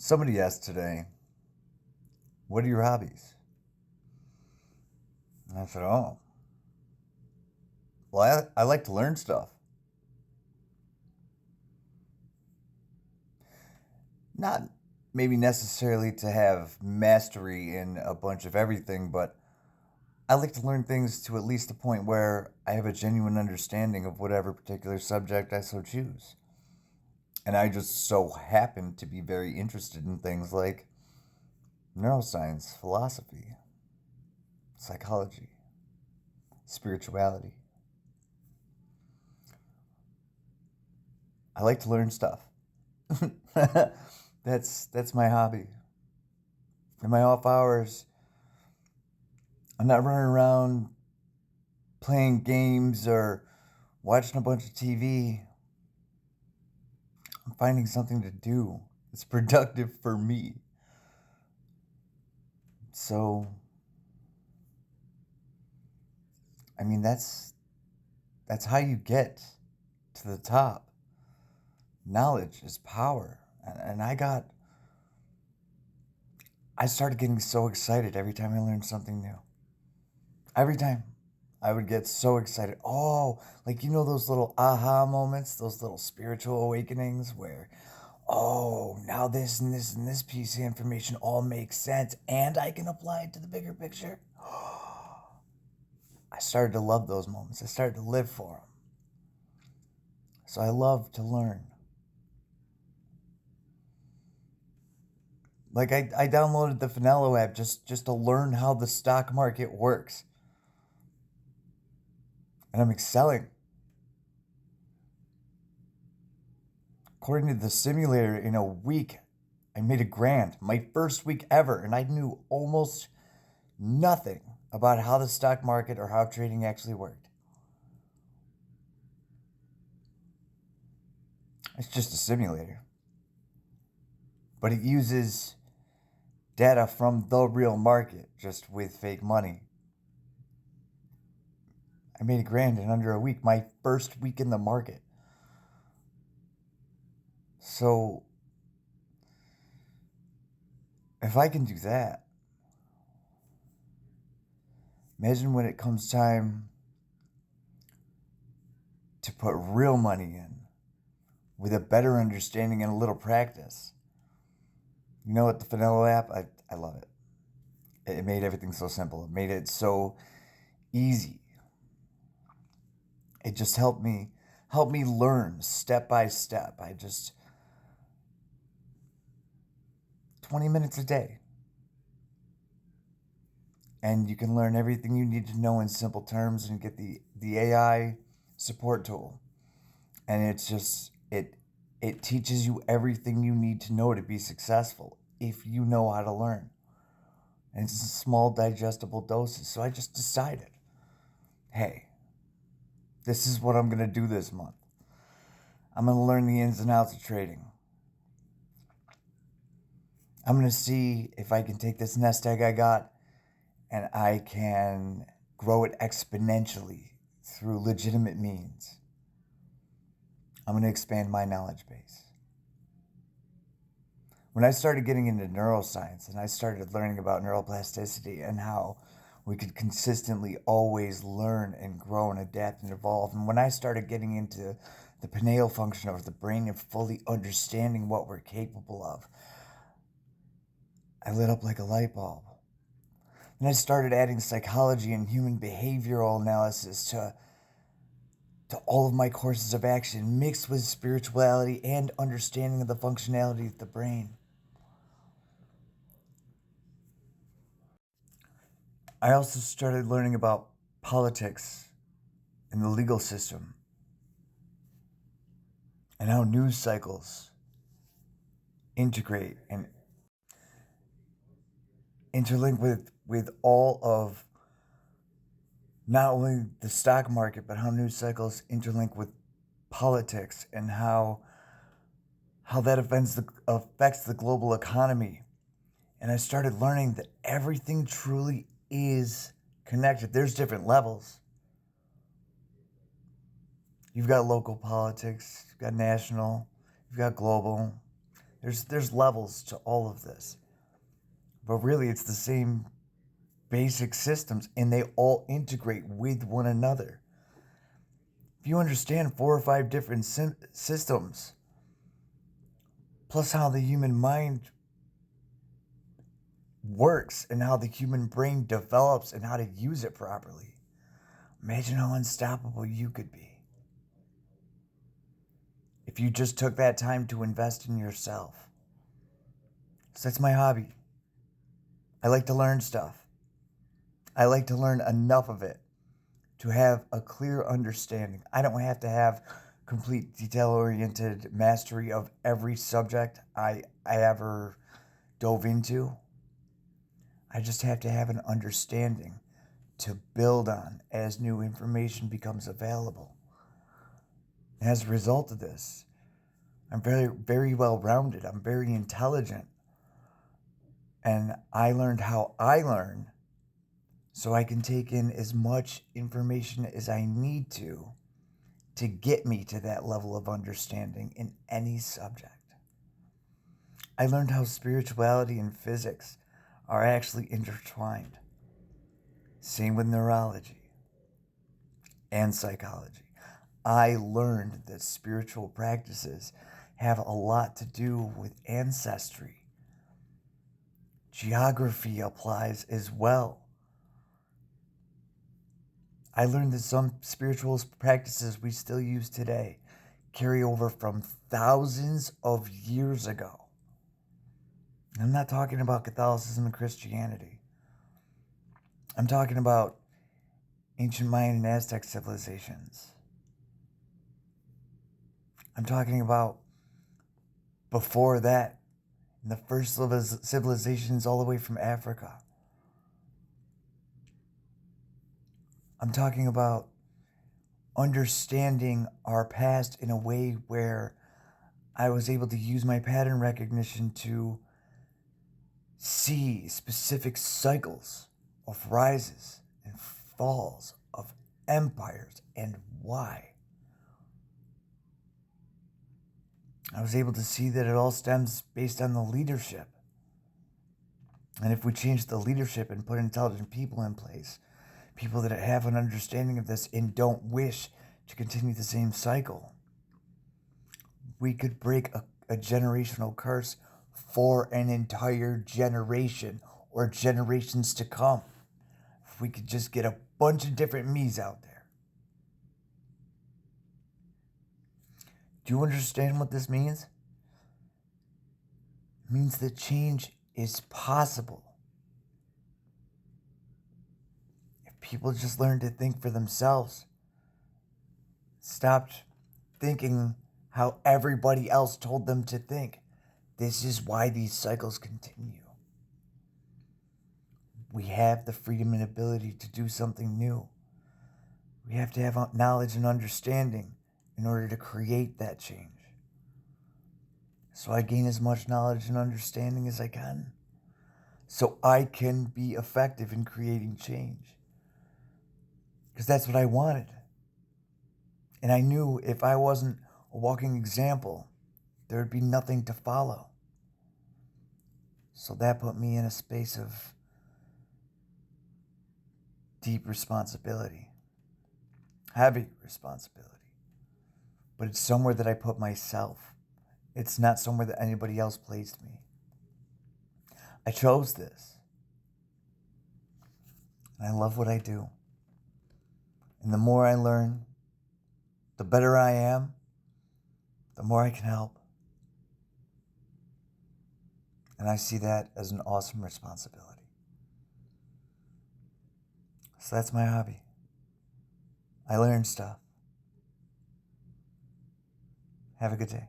Somebody asked today, what are your hobbies? And I said, oh, well, I like to learn stuff. Not maybe necessarily to have mastery in a bunch of everything, but I like to learn things to at least the point where I have a genuine understanding of whatever particular subject I so choose. And I just so happen to be very interested in things like neuroscience, philosophy, psychology, spirituality. I like to learn stuff. that's my hobby. In my off hours, I'm not running around playing games or watching a bunch of TV. I'm finding something to do that's productive for me. So, I mean, that's how you get to the top. Knowledge is power, and I started getting so excited every time I learned something new. Every time. I would get so excited. Oh, like those little aha moments, those little spiritual awakenings where, oh, now this and this and this piece of information all makes sense and I can apply it to the bigger picture. I started to love those moments. I started to live for them. So I love to learn. Like I downloaded the Finello app just to learn how the stock market works. And I'm excelling. According to the simulator, in a week, I made $1,000, my first week ever, and I knew almost nothing about how the stock market or how trading actually worked. It's just a simulator. But it uses data from the real market, just with fake money. I made $1,000 in under a week, my first week in the market. So, if I can do that, imagine when it comes time to put real money in with a better understanding and a little practice. You know what, the Finello app, I love it. It made everything so simple. It made it so easy. It just helped me learn step by step. 20 minutes a day. And you can learn everything you need to know in simple terms and get the AI support tool. And it teaches you everything you need to know to be successful if you know how to learn. And it's in small digestible doses. So I just decided, hey, this is what I'm going to do this month. I'm going to learn the ins and outs of trading. I'm going to see if I can take this nest egg I got and I can grow it exponentially through legitimate means. I'm going to expand my knowledge base. When I started getting into neuroscience and I started learning about neuroplasticity and how we could consistently always learn and grow and adapt and evolve, and when I started getting into the pineal function of the brain and fully understanding what we're capable of, I lit up like a light bulb. And I started adding psychology and human behavioral analysis to all of my courses of action, mixed with spirituality and understanding of the functionality of the brain. I also started learning about politics and the legal system and how news cycles integrate and interlink with all of not only the stock market, but how news cycles interlink with politics and how that affects the global economy. And I started learning that everything truly is connected. There's different levels. You've got local politics, you've got national, you've got global. There's levels to all of this. But really it's the same basic systems, and they all integrate with one another. If you understand 4 or 5 different systems, plus how the human mind works and how the human brain develops and how to use it properly, imagine how unstoppable you could be if you just took that time to invest in yourself. So that's my hobby. I like to learn stuff. I like to learn enough of it to have a clear understanding. I don't have to have complete detail-oriented mastery of every subject I ever dove into. I just have to have an understanding to build on as new information becomes available. As a result of this, I'm very, very well-rounded. I'm very intelligent. And I learned how I learn so I can take in as much information as I need to get me to that level of understanding in any subject. I learned how spirituality and physics are actually intertwined. Same with neurology and psychology. I learned that spiritual practices have a lot to do with ancestry. Geography applies as well. I learned that some spiritual practices we still use today carry over from thousands of years ago. I'm not talking about Catholicism and Christianity. I'm talking about ancient Mayan and Aztec civilizations. I'm talking about before that, in the first civilizations all the way from Africa. I'm talking about understanding our past in a way where I was able to use my pattern recognition to see specific cycles of rises and falls of empires and why. I was able to see that it all stems based on the leadership. And if we change the leadership and put intelligent people in place, people that have an understanding of this and don't wish to continue the same cycle, we could break a generational curse for an entire generation or generations to come. If we could just get a bunch of different me's out there. Do you understand what this means? It means that change is possible. If people just learn to think for themselves, stopped thinking how everybody else told them to think. This is why these cycles continue. We have the freedom and ability to do something new. We have to have knowledge and understanding in order to create that change. So I gain as much knowledge and understanding as I can, so I can be effective in creating change. Because that's what I wanted. And I knew if I wasn't a walking example, there would be nothing to follow. So that put me in a space of deep responsibility, heavy responsibility. But it's somewhere that I put myself. It's not somewhere that anybody else placed me. I chose this. And I love what I do. And the more I learn, the better I am, the more I can help. And I see that as an awesome responsibility. So that's my hobby. I learn stuff. Have a good day.